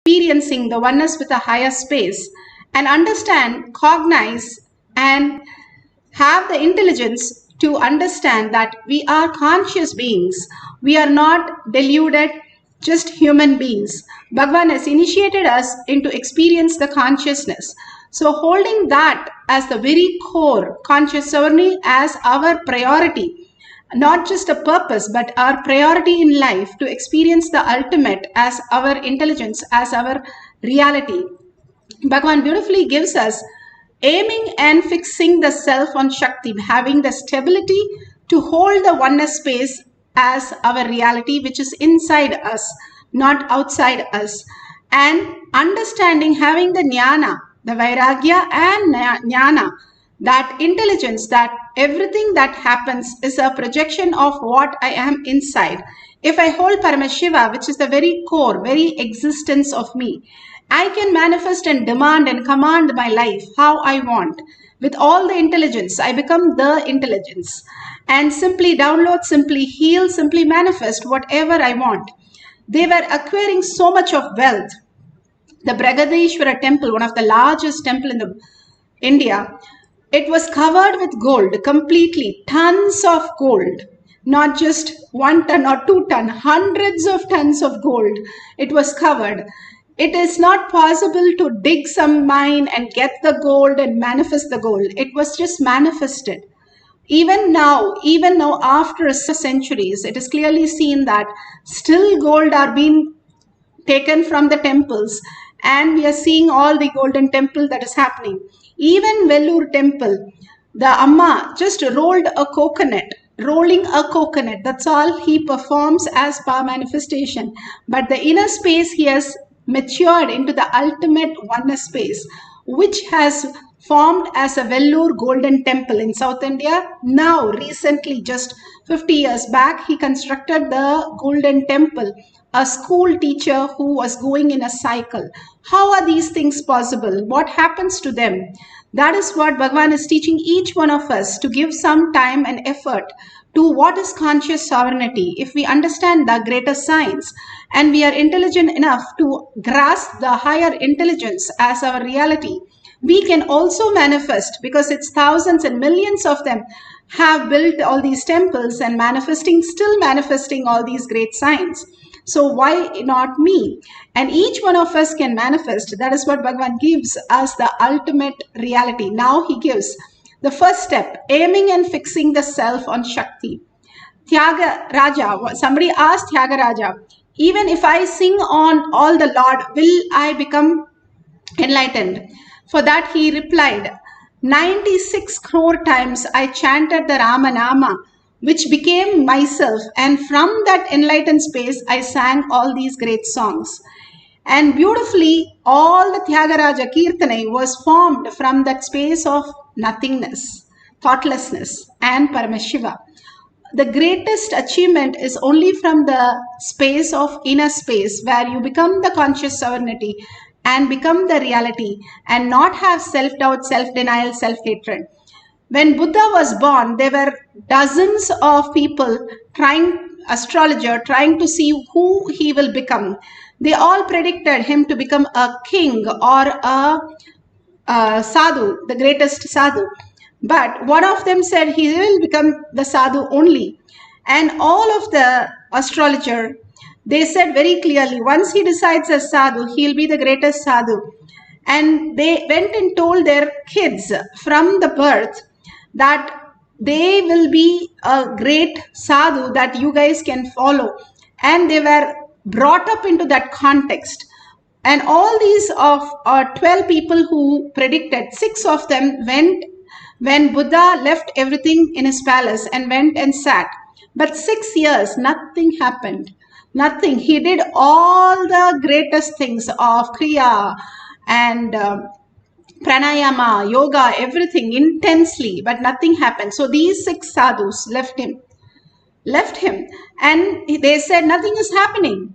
experiencing the oneness with a higher space, and understand, cognize, and have the intelligence to understand that we are conscious beings. We are not deluded, just human beings. Bhagavan has initiated us into experience the consciousness. So holding that as the very core, conscious sovereignty as our priority, not just a purpose, but our priority in life to experience the ultimate as our intelligence, as our reality. Bhagavan beautifully gives us aiming and fixing the self on Shakti, having the stability to hold the oneness space as our reality, which is inside us, not outside us. And understanding, having the jnana, the vairagya and jnana, that intelligence, that everything that happens is a projection of what I am inside. If I hold Paramashiva, which is the very core, very existence of me, I can manifest and demand and command my life how I want. With all the intelligence, I become the intelligence. And simply download, simply heal, simply manifest whatever I want. They were acquiring so much of wealth. The Brihadeeshwara temple, one of the largest temple in India, it was covered with gold, completely, tons of gold. Not just 1 ton or 2 ton, hundreds of tons of gold. It was covered. It is not possible to dig some mine and get the gold and manifest the gold. It was just manifested. Even now after centuries, it is clearly seen that still gold are being taken from the temples, and we are seeing all the golden temple that is happening. Even Vellore temple, the Amma just rolling a coconut, that's all he performs as power manifestation. But the inner space, he has matured into the ultimate oneness space, which has formed as a Vellore golden temple in South India. Now, recently, just 50 years back, he constructed the golden temple. A school teacher who was going in a cycle. How are these things possible? What happens to them? That is what Bhagavan is teaching each one of us, to give some time and effort to what is conscious sovereignty. If we understand the greater science and we are intelligent enough to grasp the higher intelligence as our reality, we can also manifest, because it's thousands and millions of them have built all these temples and still manifesting all these great signs. So why not me? And each one of us can manifest. That is what Bhagavan gives us, the ultimate reality. Now he gives the first step, aiming and fixing the self on Shakti. Tyaga Raja, somebody asked Tyaga Raja, even if I sing on all the Lord, will I become enlightened? For that he replied, 96 crore times I chanted the Rama Nama, which became myself, and from that enlightened space I sang all these great songs. And beautifully, all the Tyagaraja Kirtane was formed from that space of nothingness, thoughtlessness, and Paramashiva. The greatest achievement is only from the space of inner space, where you become the conscious sovereignty and become the reality, and not have self-doubt, self-denial, self-hatred. When Buddha was born, there were dozens of people astrologer trying to see who he will become. They all predicted him to become a king or a sadhu, the greatest sadhu. But one of them said he will become the sadhu only. And all of the astrologer, they said very clearly, once he decides as sadhu, he'll be the greatest sadhu. And they went and told their kids from the birth that they will be a great sadhu that you guys can follow. And they were brought up into that context. And all these of 12 people who predicted, 6 of them went when Buddha left everything in his palace and went and sat. But 6 years, nothing happened. Nothing. He did all the greatest things of Kriya and pranayama, yoga, everything intensely, but nothing happened. So these 6 sadhus left him. And they said nothing is happening.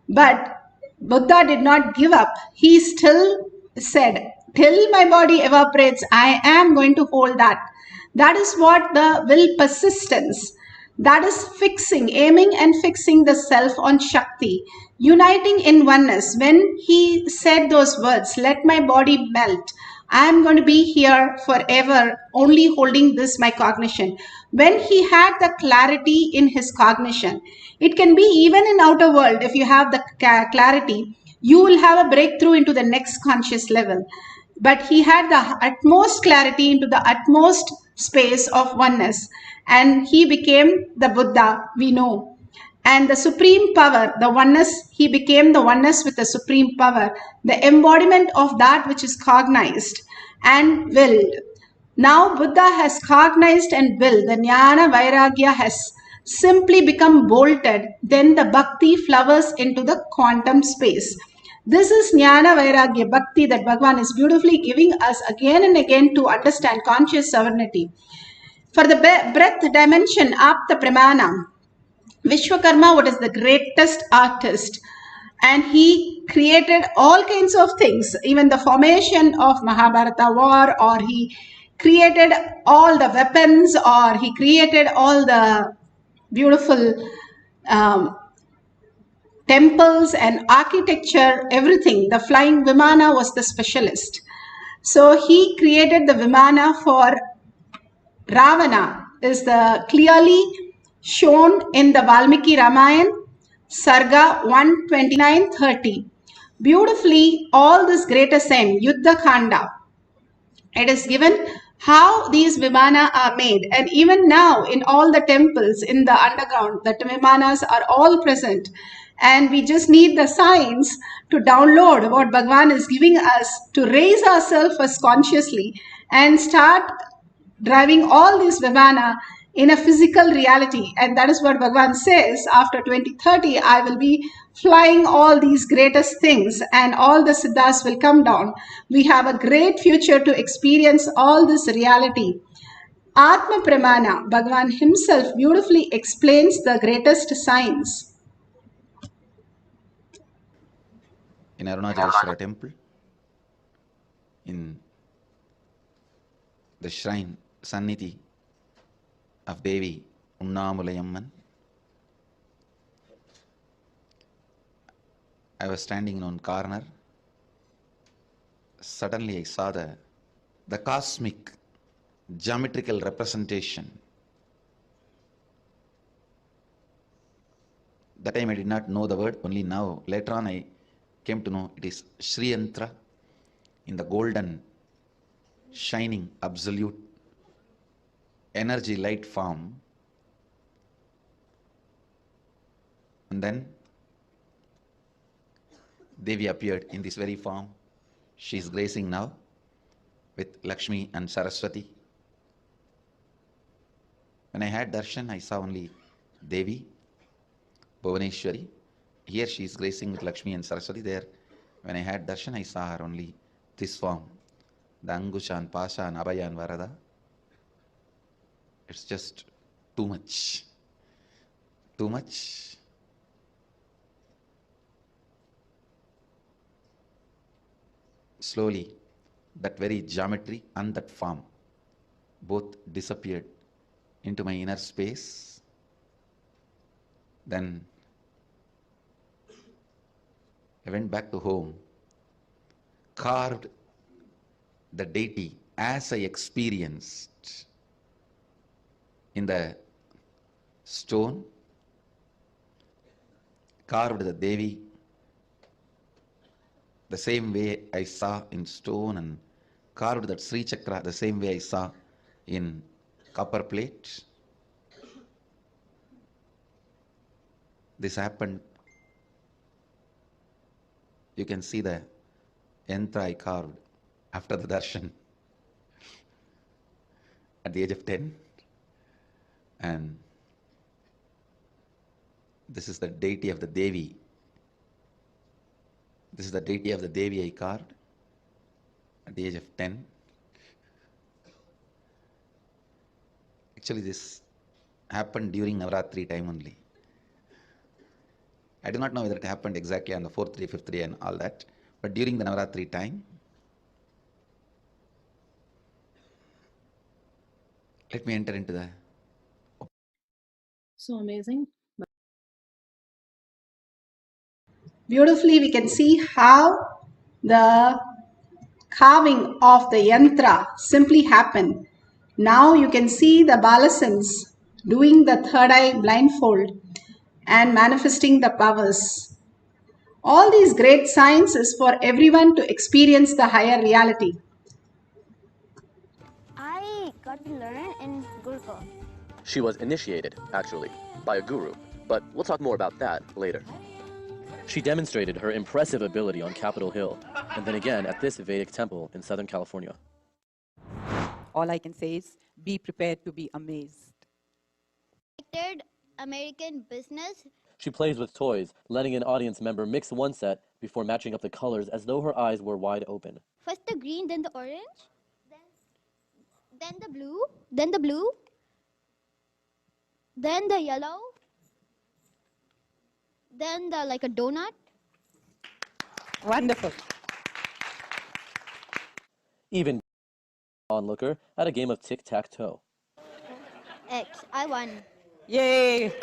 But Buddha did not give up. He still said, till my body evaporates, I am going to hold that. That is what the will persistence. That is fixing, aiming and fixing the self on Shakti. uniting in oneness. When he said those words, let my body melt, I am going to be here forever, only holding this, my cognition. When he had the clarity in his cognition, it can be even in outer world. If you have the clarity, you will have a breakthrough into the next conscious level. But he had the utmost clarity into the utmost space of oneness, and he became the Buddha we know. And the supreme power, the oneness, he became the oneness with the supreme power, the embodiment of that which is cognized and willed. Now Buddha has cognized and willed. The Jnana Vairagya has simply become bolted. Then the Bhakti flowers into the quantum space. This is Jnana Vairagya Bhakti that Bhagavan is beautifully giving us again and again to understand conscious sovereignty. For the breath dimension, Apta Pramana, Vishwakarma, what is the greatest artist, and he created all kinds of things, even the formation of Mahabharata war, or he created all the weapons, or he created all the beautiful um, temples and architecture, everything. The flying Vimana was the specialist. So he created the Vimana for Ravana, is the clearly shown in the Valmiki Ramayana, Sarga 129:30. Beautifully, all this great ascent, Yuddha Khanda, it is given how these Vimana are made. And even now, in all the temples in the underground, the Vimanas are all present. And we just need the science to download what Bhagavan is giving us to raise ourselves as consciously and start driving all this Vimana in a physical reality. And that is what Bhagavan says, after 2030, I will be flying all these greatest things and all the siddhas will come down. We have a great future to experience all this reality. Atma Pramana, Bhagavan himself beautifully explains the greatest science. In Arunachaleshwara temple, in the shrine Sannidhi of Devi Unnamulayamman, I was standing in one corner. Suddenly I saw the cosmic geometrical representation. That time I did not know the word, only now, later on I came to know it is Sri Yantra in the golden, shining, absolute energy light form. And then Devi appeared in this very form. She is gracing now with Lakshmi and Saraswati. When I had darshan, I saw only Devi, Bhuvaneshwari. Here she is gracing with Lakshmi and Saraswati. There, when I had darshan, I saw her only this form, the Angushan, Pashan, Abhayan, Varada. It's just too much. Too much. Slowly, that very geometry and that form both disappeared into my inner space. Then I went back to home, carved the deity as I experienced in the stone, carved the Devi the same way I saw in stone, and carved that Sri Chakra the same way I saw in copper plate. This happened. You can see the yantra I carved after the darshan at the age of 10. And this is the deity of the Devi. This is the deity of the Devi I carved at the age of 10. Actually, this happened during Navaratri time only. I do not know whether it happened exactly on the 4th day, 5th day and all that, but during the Navaratri time, let me enter into the... So amazing. beautifully we can see how the carving of the yantra simply happened. Now you can see the balasans doing the third eye blindfold and manifesting the powers. All these great signs is for everyone to experience the higher reality. I got to learn in Gurukul. She was initiated, actually, by a guru, but we'll talk more about that later. She demonstrated her impressive ability on Capitol Hill, and then again at this Vedic temple in Southern California. All I can say is be prepared to be amazed. American business. She plays with toys, letting an audience member mix one set before matching up the colors as though her eyes were wide open. First the green, then the orange, then the blue, then the blue, then the yellow, then the like a donut. Wonderful. Even onlooker at a game of tic-tac-toe. X, I won. Yay!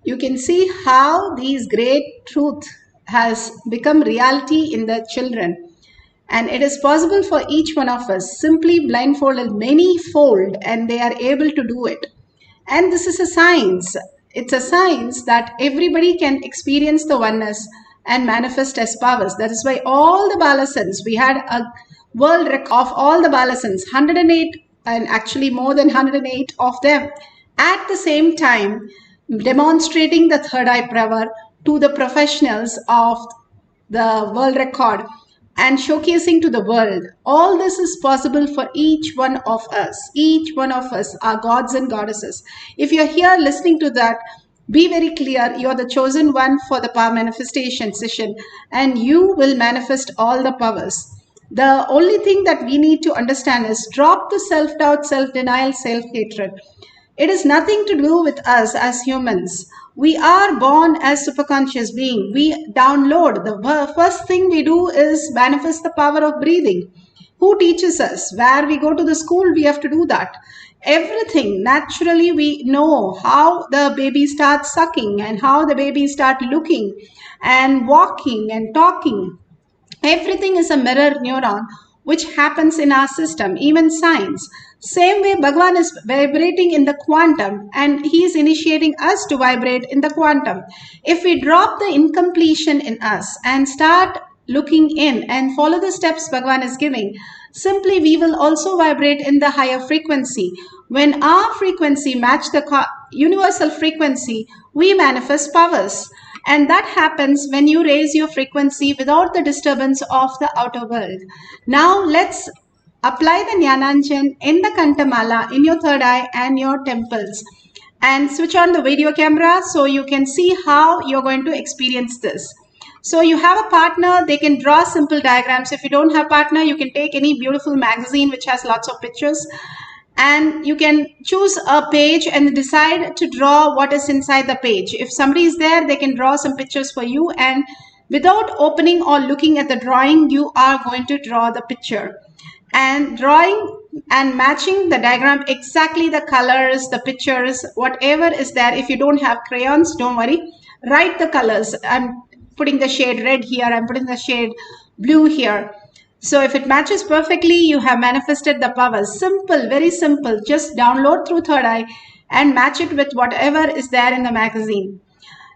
You can see how these great truth has become reality in the children. And it is possible for each one of us, simply blindfolded many fold, and they are able to do it. And this is a science. It's a science that everybody can experience the oneness and manifest as powers. That is why all the balasans, we had a world record of all the balasans, 108, and actually more than 108 of them at the same time demonstrating the third eye power to the professionals of the world record and showcasing to the world. All this is possible for each one of us. Each one of us are gods and goddesses. If you're here listening to that, be very clear, you're the chosen one for the power manifestation session, and you will manifest all the powers. The only thing that we need to understand is drop the self-doubt, self-denial, self-hatred. It is nothing to do with us as humans. We are born as superconscious being. We download. The first thing we do is manifest the power of breathing. Who teaches us? Where we go to the school, we have to do that. Everything, naturally, we know how the baby starts sucking and how the baby starts looking and walking and talking. Everything is a mirror neuron which happens in our system, even science. Same way Bhagavan is vibrating in the quantum and he is initiating us to vibrate in the quantum. If we drop the incompletion in us and start looking in and follow the steps Bhagavan is giving, simply we will also vibrate in the higher frequency. When our frequency match the universal frequency, we manifest powers. And that happens when you raise your frequency without the disturbance of the outer world. Now let's apply the Jnananjan in the Kantamala, in your third eye and your temples. And switch on the video camera so you can see how you're going to experience this. So you have a partner, they can draw simple diagrams. If you don't have a partner, you can take any beautiful magazine which has lots of pictures. And you can choose a page and decide to draw what is inside the page. If somebody is there, they can draw some pictures for you, and without opening or looking at the drawing, you are going to draw the picture. And drawing and matching the diagram, exactly the colors, the pictures, whatever is there. If you don't have crayons, don't worry. Write the colors. I'm putting the shade red here. I'm putting the shade blue here. So if it matches perfectly, you have manifested the power. Simple, very simple. Just download through third eye and match it with whatever is there in the magazine.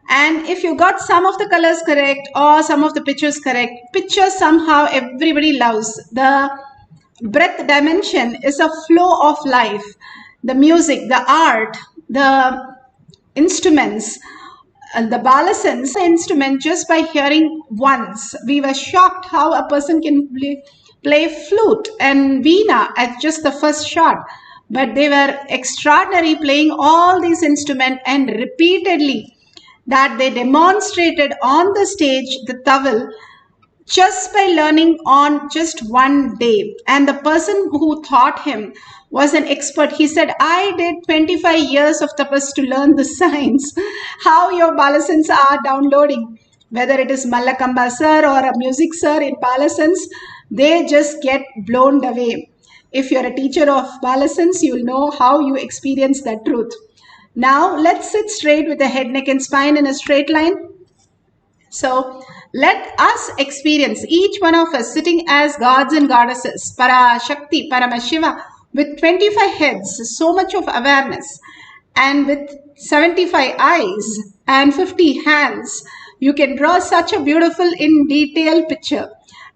And if you got some of the colors correct or some of the pictures correct, pictures somehow everybody loves. The breath dimension is a flow of life. The music, the art, the instruments, and the balasans, the instrument, just by hearing once, we were shocked how a person can play flute and veena at just the first shot. But they were extraordinary playing all these instruments, and repeatedly that they demonstrated on the stage the tawil just by learning on just one day. And the person who taught him was an expert. He said, I did 25 years of tapas to learn the science, how your balasans are downloading. Whether it is Mallakamba sir or a music sir in balasans, they just get blown away. If you're a teacher of balasans, you'll know how you experience that truth. Now let's sit straight with the head, neck and spine in a straight line. So let us experience, each one of us sitting as gods and goddesses, Parashakti, Paramashiva, with 25 heads, so much of awareness, and with 75 eyes and 50 hands. You can draw such a beautiful in detail picture.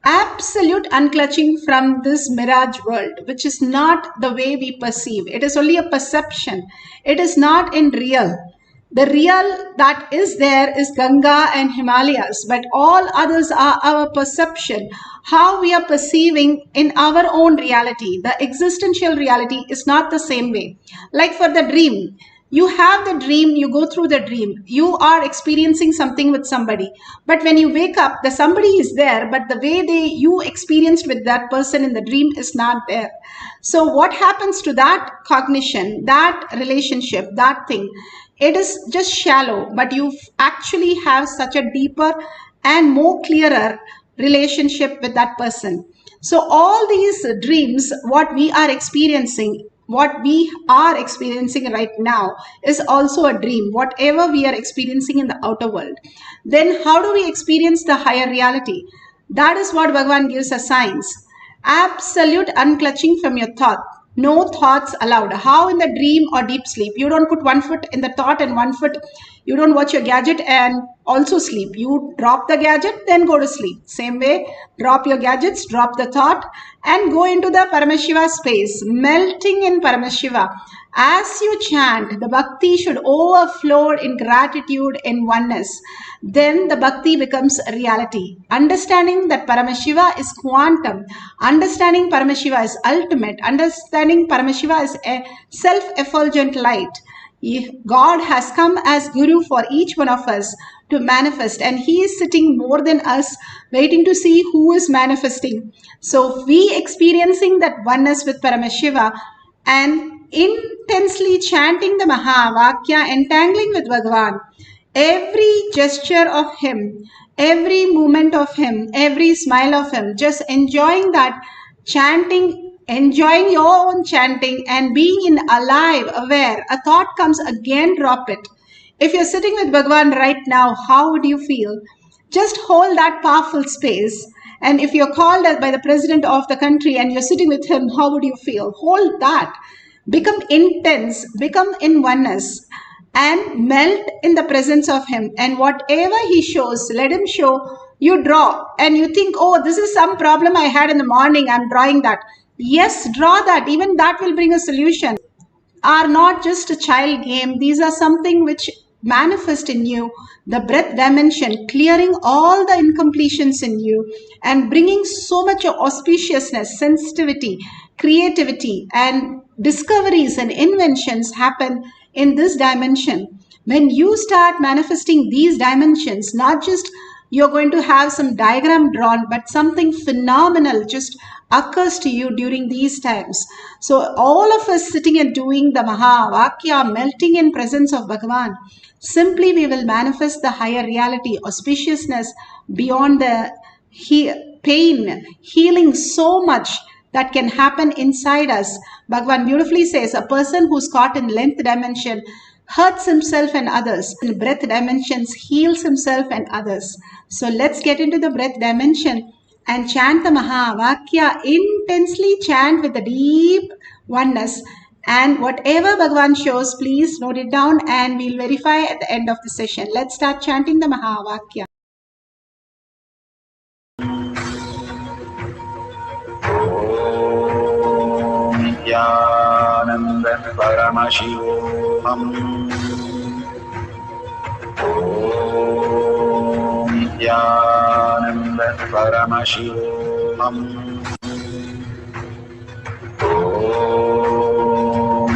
Absolute unclutching from this mirage world, which is not the way we perceive. It is only a perception. It is not in real. The real that is there is Ganga and Himalayas, but all others are our perception, how we are perceiving in our own reality. The existential reality is not the same way. Like for the dream, you have the dream, you go through the dream, you are experiencing something with somebody, but when you wake up, the somebody is there, but the way you experienced with that person in the dream is not there. So what happens to that cognition, that relationship, that thing? It is just shallow, but you actually have such a deeper and more clearer relationship with that person. So all these dreams, what we are experiencing right now is also a dream, whatever we are experiencing in the outer world. Then how do we experience the higher reality? That is what Bhagavan gives us science. Absolute unclutching from your thought. No thoughts allowed. How in the dream or deep sleep? You don't put one foot in the thought and one foot, you don't watch your gadget and also sleep. You drop the gadget, then go to sleep. Same way, drop your gadgets, drop the thought and go into the Paramashiva space, melting in Paramashiva. As you chant, the bhakti should overflow in gratitude, in oneness. Then the bhakti becomes a reality. Understanding that Paramashiva is quantum, understanding Paramashiva is ultimate, understanding Paramashiva is a self-effulgent light. God has come as Guru for each one of us to manifest, and He is sitting more than us, waiting to see who is manifesting. So we experiencing that oneness with Paramashiva and intensely chanting the Mahavakya, entangling with Bhagavan, every gesture of Him, every movement of Him, every smile of Him, just enjoying that chanting, enjoying your own chanting and being in alive, aware. A thought comes, again drop it. If you're sitting with Bhagavan right now, how would you feel? Just hold that powerful space. And if you're called by the president of the country and you're sitting with him, how would you feel? Hold that. Become intense, become in oneness and melt in the presence of Him. And whatever He shows, let Him show. You draw and you think, oh, this is some problem I had in the morning, I'm drawing that. Yes, draw that. Even that will bring a solution. Are not just a child game. These are something which manifest in you, the breath dimension, clearing all the incompletions in you and bringing so much of auspiciousness, sensitivity, creativity and discoveries and inventions happen in this dimension. When you start manifesting these dimensions, not just you're going to have some diagram drawn, but something phenomenal just occurs to you during these times. So all of us sitting and doing the Mahavakya, melting in presence of Bhagavan, simply we will manifest the higher reality, auspiciousness beyond the pain, healing so much that can happen inside us. Bhagavan beautifully says, a person who's caught in length dimension hurts himself and others. In breath dimensions, heals himself and others. So let's get into the breath dimension and chant the Mahavakya. Intensely chant with the deep oneness. And whatever Bhagavan shows, please note it down and we'll verify at the end of the session. Let's start chanting the Mahavakya. Nithyananda Paramashivoham. Nithyananda Paramashivoham.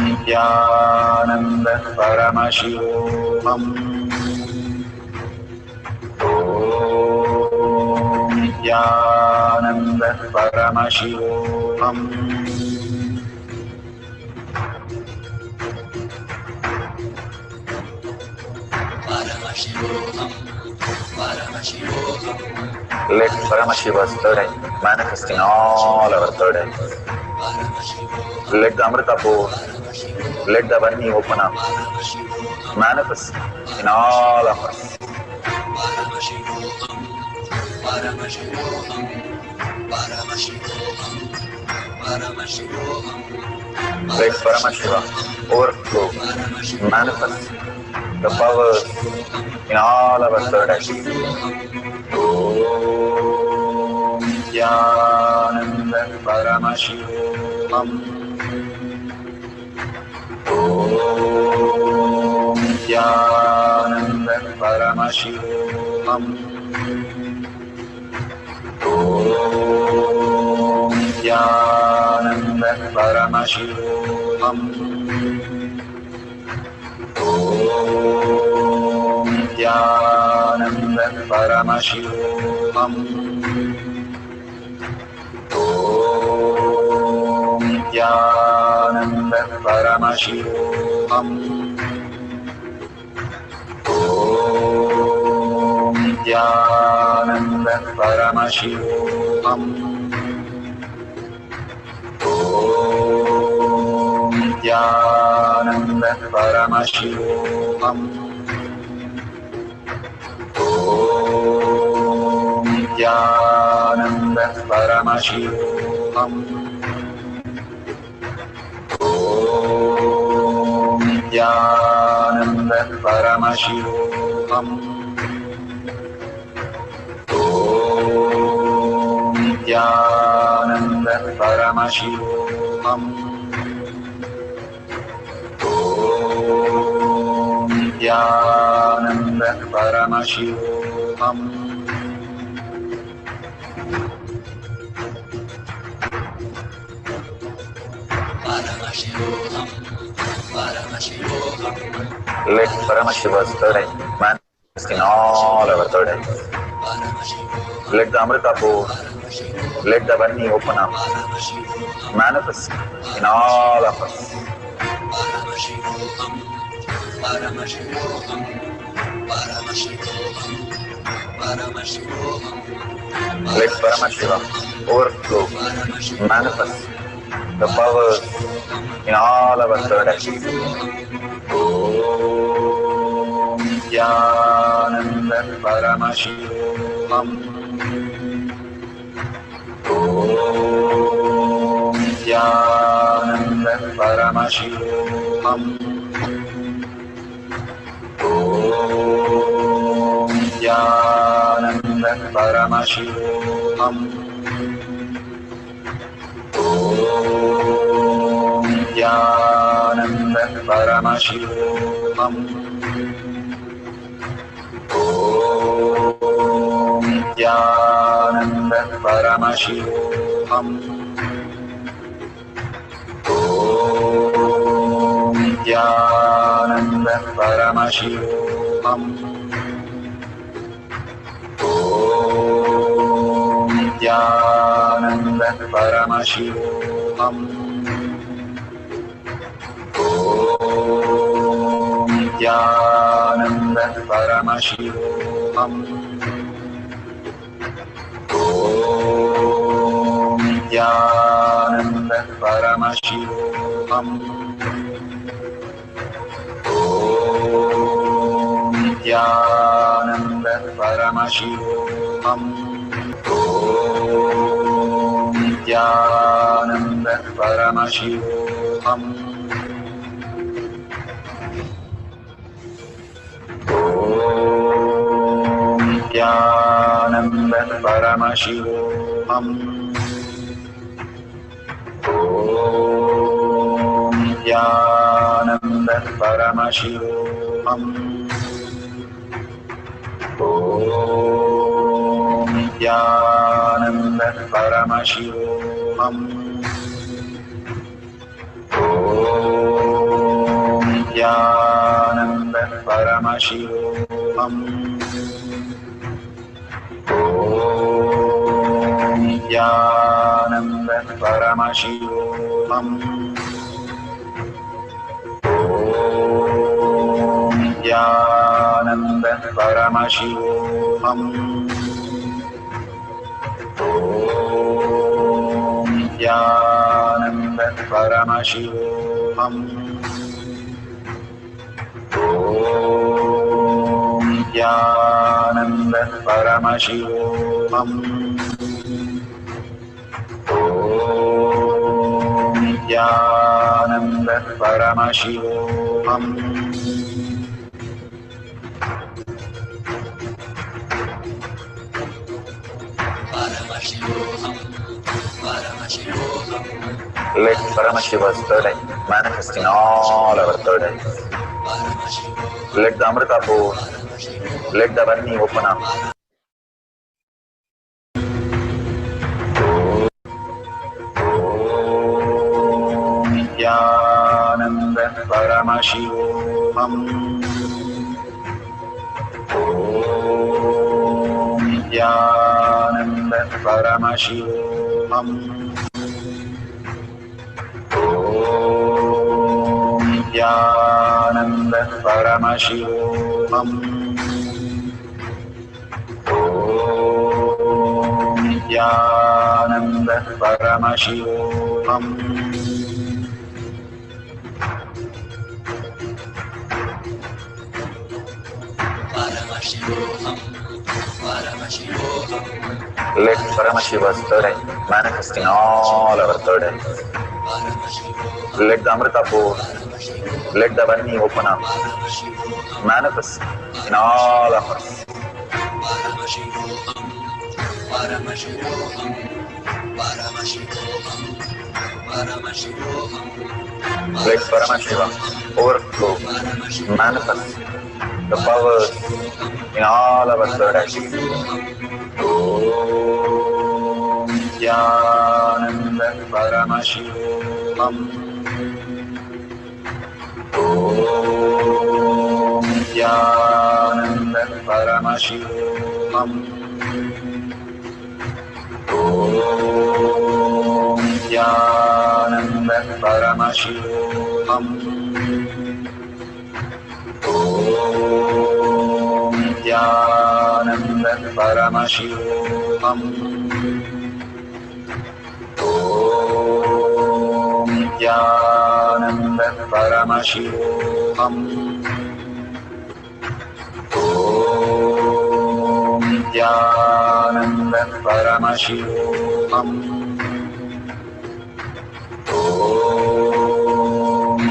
Nithyananda Paramashivoham. Nithyananda Paramashivoham. Let Paramashiva's third eye manifest in all our third eyes. Let the Amrita pour Let the Vani open up, manifest in all of us. Let Paramashiva overflow, manifest the powers in all our third eye. Om Nithyananda Paramashivoham. Om Nithyananda Paramashivoham. Om Nithyananda Paramashivoham. Om Nithyananda Paramashivoham. Om Nithyananda Paramashivoham. Om Nithyananda Paramashivoham. Om Nithyananda Paramashivoham. Om Nithyananda Paramashivoham. Om Nithyananda Paramashivoham. Om Nithyananda Paramashivoham. Om Nithyananda Paramashivoham. Let Paramashiva's third eye manifest in all our third eyes. Let the Amrita pour, let the Vani open up, manifest in all of us. Let Paramashiva overflow, manifest the powers in all our third eye. Om Nithyananda Paramashivoham. Om Nithyananda Paramashivoham. Om Nithyananda Paramashivoham. Om Nithyananda Paramashivoham. Om Nithyananda Paramashivoham. Om Nithyananda Paramashivoham. Om Nithyananda Paramashivoham. Om Nithyananda Paramashivoham. Om Nithyananda Paramashivoham. Om Nithyananda Paramashivoham. Om Nithyananda Paramashivoham. Om Nithyananda Paramashivoham. Om Nithyananda Paramashivoham. Om Nithyananda Paramashivoham. Om Nithyananda Paramashivoham. Om Nithyananda Paramashivoham. Om Nithyananda Paramashivoham. Om Nithyananda Paramashivoham. Om Nithyananda Paramashivoham. Om Nithyananda Paramashivoham. Let Paramashiva's third eye manifest in all our third eyes. Let the Amrita pour, let the Varni open up. Om Nithyananda Paramashivoham. Om Nithyananda Paramashivoham. Om Nithyananda Paramashivoham. Om Nithyananda Paramashivoham. Let Paramashiva's third eye manifest in all our third eyes. Let the Amrita pour, let the Varni open up, manifest in all of us. Let Paramashiva overflow, manifest the powers in all our third eyes. Om Nithyananda Paramashivoham. Om Nithyananda Paramashivoham. Om Nithyananda Paramashivoham. Om Nithyananda Paramashivoham. Om Nithyananda Paramashivoham. Om Nithyananda Paramashivoham. Om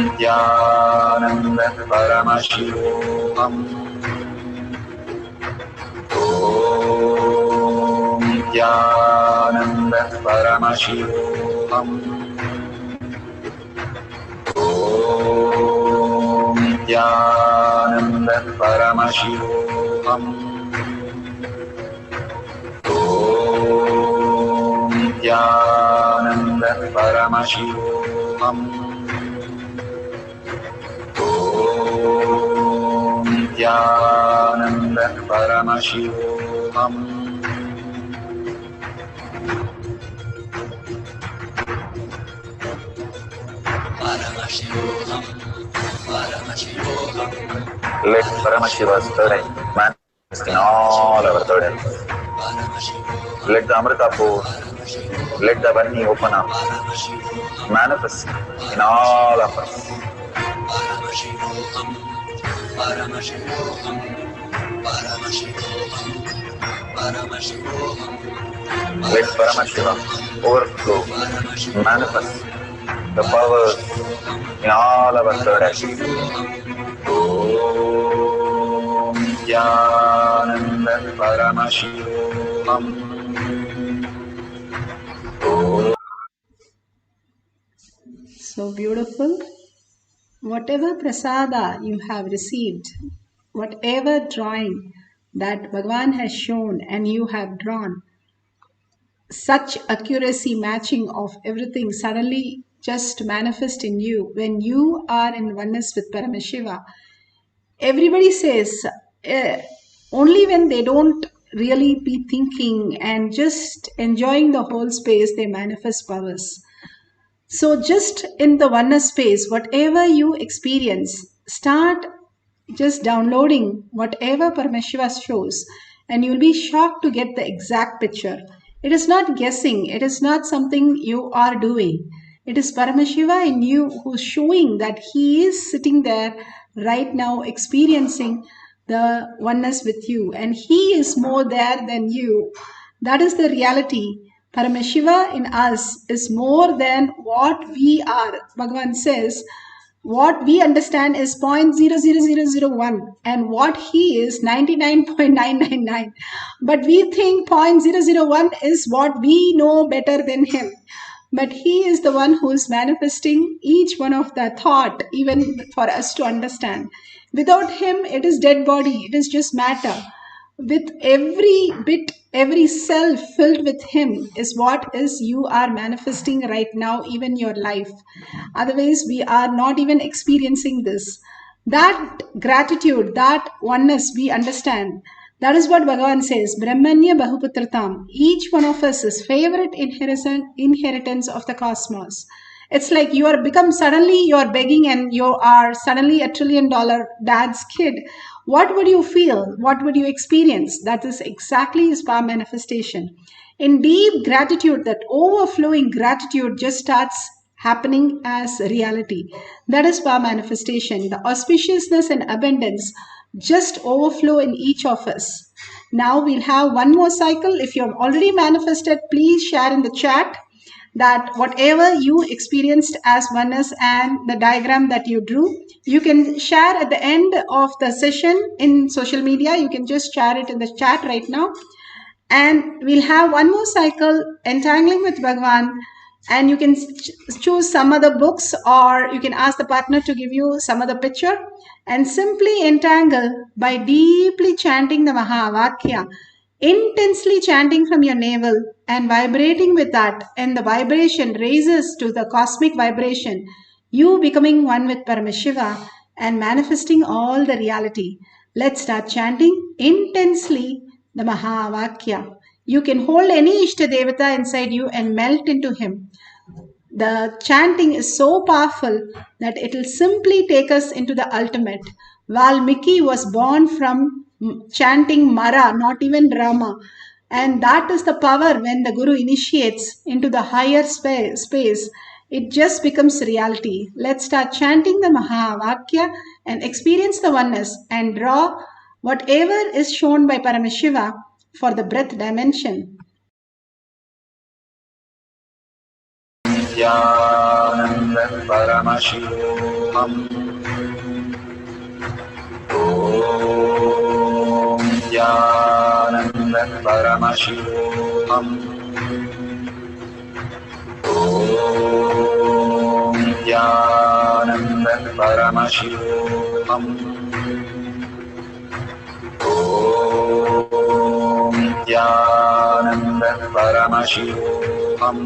Nithyananda Paramashivoham. Om Nithyananda Paramashivoham. Om Nithyananda Paramashivoham. Om Nithyananda Paramashivoham. Om Nithyananda Paramashivoham. Let Paramashiva's third eye manifest in all our third eyes. Let the Amrita pour, let the Varni open up, manifest in all of us. Let Paramashiva overflow, manifest the powers in all our third eyes. Om Nithyananda Paramashivoham. So beautiful. Whatever prasada you have received, whatever drawing that Bhagavan has shown and you have drawn, such accuracy matching of everything suddenly just manifest in you when you are in oneness with Paramashiva. Everybody says only when they don't really be thinking and just enjoying the whole space, they manifest powers. So just in the oneness space, whatever you experience, start just downloading whatever Paramashiva shows, and you'll be shocked to get the exact picture. It is not guessing, it is not something you are doing. It is Paramashiva in you who's showing that he is sitting there right now experiencing the oneness with you, and he is more there than you. That is the reality. Paramashiva in us is more than what we are. Bhagavan says what we understand is 0.00001 and what he is 99.999, but we think 0.001 is what we know better than him. But he is the one who is manifesting each one of the thought, even for us to understand. Without him, it is dead body, it is just matter. With every bit, every cell filled with him is what is you are manifesting right now, even your life. Otherwise, we are not even experiencing this. That gratitude, that oneness we understand. That is what Bhagavan says, Brahmanya Bahuputratam. Each one of us is favorite inheritance of the cosmos. It's like you are become suddenly you are begging and you are suddenly $1 trillion dad's kid. What would you feel? What would you experience? That is exactly his power manifestation. In deep gratitude, that overflowing gratitude just starts happening as reality. That is power manifestation. The auspiciousness and abundance just overflow in each of us. Now we'll have one more cycle. If you have already manifested, please share in the chat that whatever you experienced as oneness and the diagram that you drew, you can share at the end of the session in social media. You can just share it in the chat right now. And we'll have one more cycle, Entangling with Bhagavan, and you can choose some other books, or you can ask the partner to give you some other picture, and simply entangle by deeply chanting the Mahavakya, intensely chanting from your navel and vibrating with that, and the vibration raises to the cosmic vibration, you becoming one with Paramashiva and manifesting all the reality. Let's start chanting intensely the Mahavakya. You can hold any Ishta Devata inside you and melt into him. The chanting is so powerful that it will simply take us into the ultimate. Valmiki was born from chanting Mara, not even Rama. And that is the power when the Guru initiates into the higher space. It just becomes reality. Let's start chanting the Mahavakya and experience the oneness and draw whatever is shown by Paramashiva for the breath dimension. Nithyananda Paramashivoham. Om Nithyananda Paramashivoham. Om Nithyananda Paramashivoham. Om Nithyananda Paramashivoham. Om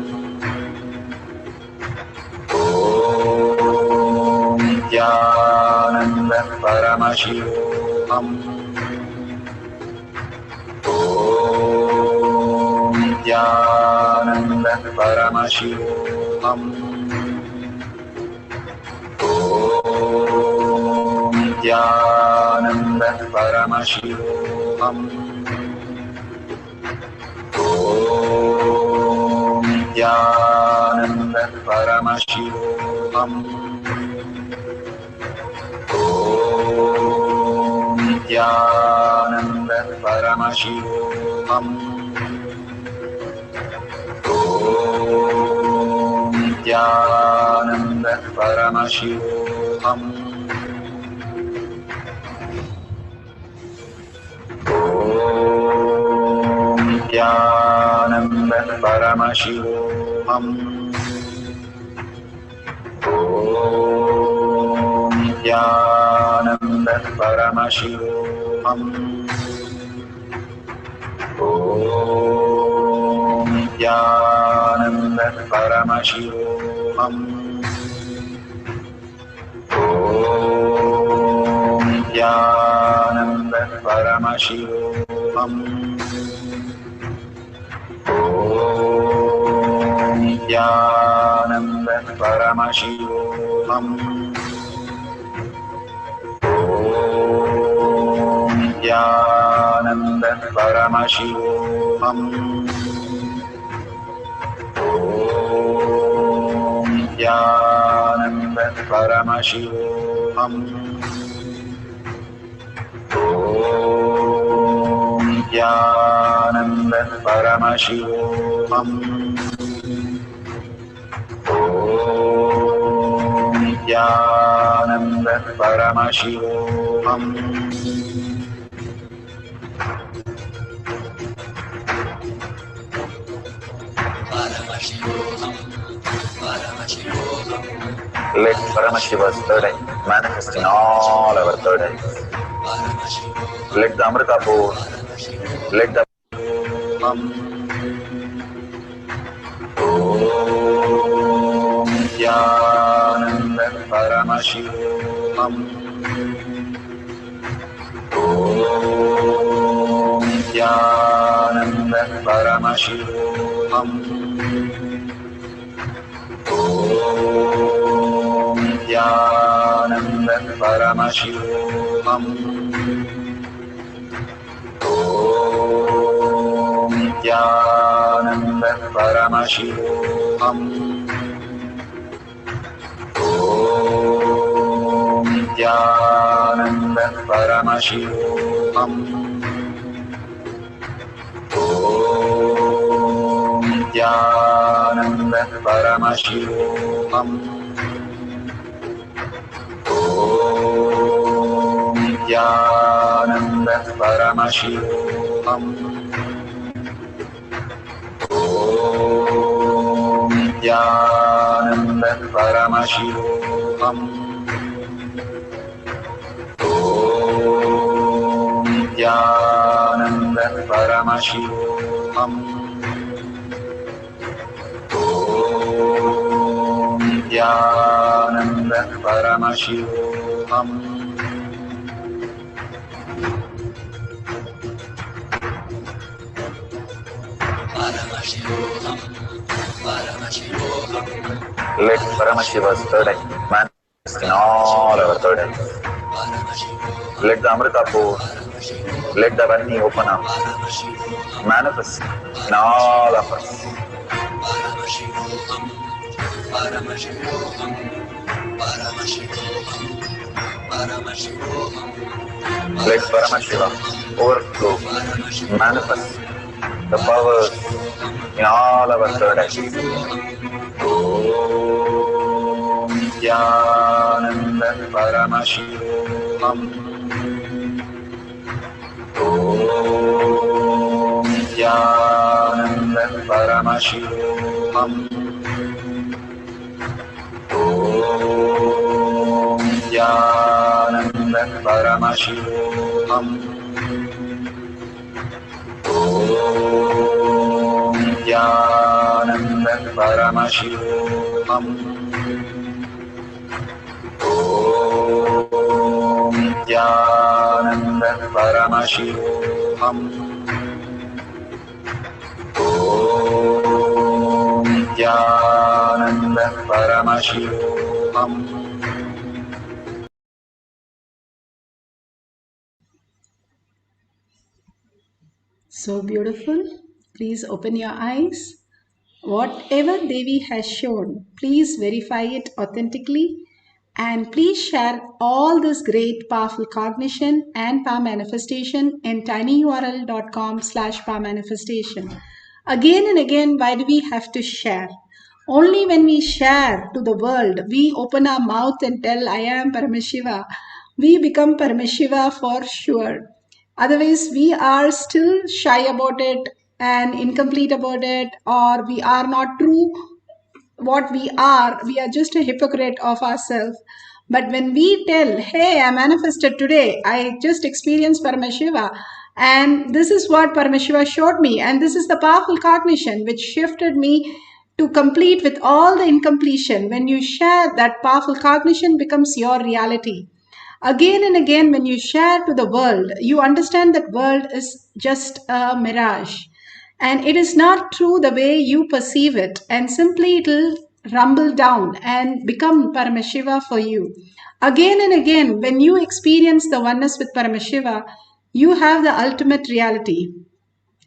Nithyananda Paramashivoham. Om Nithyananda Paramashivoham. Om Nithyananda Paramashivoham. Om Nithyananda Paramashivoham. Om Nithyananda Paramashivoham. Om Nithyananda Paramashivoham. Om Nithyananda Paramashivoham. Om Nithyananda Paramashivoham. Om Nithyananda Paramashivoham. Om Nithyananda Paramashivoham. Om Nithyananda Paramashivoham. Om Nithyananda Paramashivoham. Om Nithyananda Paramashivoham. Om Nithyananda Paramashivoham. Om Nithyananda Paramashivoham. Let Paramashiva's third eye manifest in all our third eyes. Let the Amrita pour, let the Om Nithyananda Paramashivoham. Om Nithyananda Paramashivoham. Om Nithyananda Paramashivoham. Om Nithyananda Paramashivoham. Om Nithyananda Paramashivoham. Om Nithyananda Paramashivoham. Om Nithyananda Paramashivoham. Om Nithyananda Paramashivoham. Om Nithyananda Paramashivoham. Om Nithyananda Paramashivoham. Let Paramashiva's third eye manifest in all our third eyes. Let the Amrita pour, let the Varni open up, manifest in all of us. Let Paramashiva overflow, manifest the powers in all our third eyes. Om Nithyananda Paramashivoham. Om Nithyananda Paramashivoham. Om Nithyananda Paramashivoham. Om Nithyananda Paramashivoham. Om Nithyananda Paramashivoham. Om Nithyananda Paramashivoham. So beautiful. Please open your eyes. Whatever Devi has shown, please verify it authentically and please share all this great powerful cognition and power manifestation in tinyurl.com/power manifestation. Again and again, why do we have to share? Only when we share to the world, we open our mouth and tell, I am Paramashiva, we become Paramashiva for sure. Otherwise, we are still shy about it and incomplete about it, or we are not true what we are just a hypocrite of ourselves. But when we tell, hey, I manifested today, I just experienced Paramashiva, and this is what Paramashiva showed me, and this is the powerful cognition which shifted me to complete with all the incompletion. When you share, that powerful cognition becomes your reality. Again and again, when you share to the world, you understand that world is just a mirage. And it is not true the way you perceive it. And simply it will rumble down and become Paramashiva for you. Again and again, when you experience the oneness with Paramashiva, you have the ultimate reality.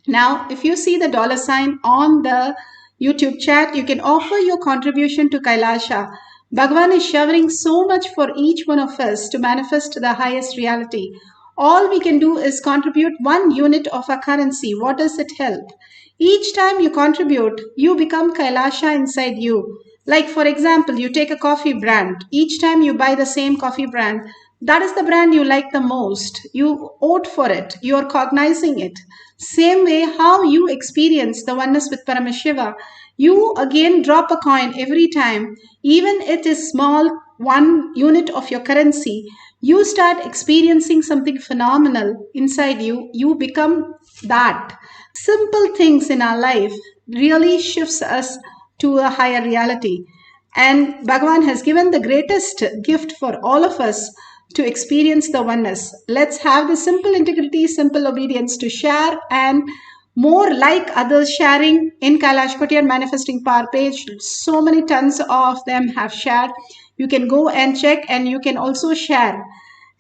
Now, if you see the $ on the YouTube chat, you can offer your contribution to Kailasha. Bhagavan is showering so much for each one of us to manifest the highest reality. All we can do is contribute 1 unit of our currency. What does it help? Each time you contribute, you become Kailasha inside you. Like, for example, you take a coffee brand. Each time you buy the same coffee brand, that is the brand you like the most. You vote for it. You are cognizing it. Same way, how you experience the oneness with Paramashiva, you again drop a coin every time, even it is small, 1 unit of your currency. You start experiencing something phenomenal inside you. You become that. Simple things in our life really shifts us to a higher reality. And Bhagavan has given the greatest gift for all of us to experience the oneness. Let's have the simple integrity, simple obedience to share, and more like others sharing in Kailash Kotiyar Manifesting Power page. So many tons of them have shared. You can go and check, and you can also share.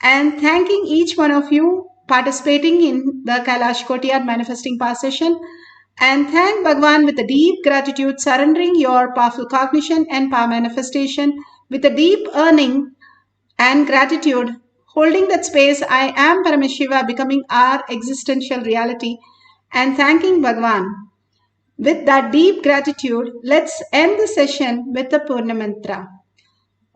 And thanking each one of you participating in the Kailash Kotiyar Manifesting Power session. And thank Bhagwan with a deep gratitude, surrendering your powerful cognition and power manifestation with a deep earning and gratitude, holding that space. I am Paramashiva, becoming our existential reality, and thanking Bhagwan. With that deep gratitude, let's end the session with the Purna Mantra.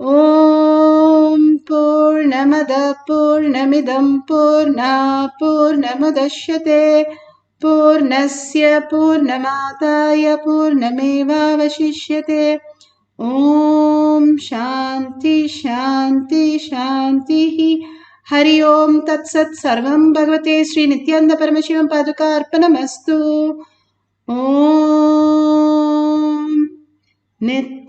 Om Purnamada Purnamidam Purna Purnamudashyate Purnasya Purnamataya Purnameva Vashishyate. Om Shanti Shanti Shanti. Hari Om Tat Sat Sarvam Bhagavate Sri Nithyananda Paramashivam Paduka Arpanamastu. Om Nithyanandam.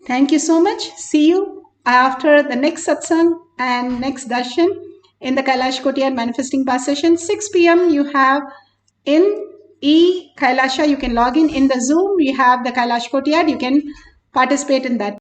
Thank you so much. See you after the next satsang and next darshan in the Kailash Kotiyar Manifesting Power session. 6 p.m. you have in Kailasha. You can log in the Zoom. We have the Kailash Kotiyar. You can participate in that.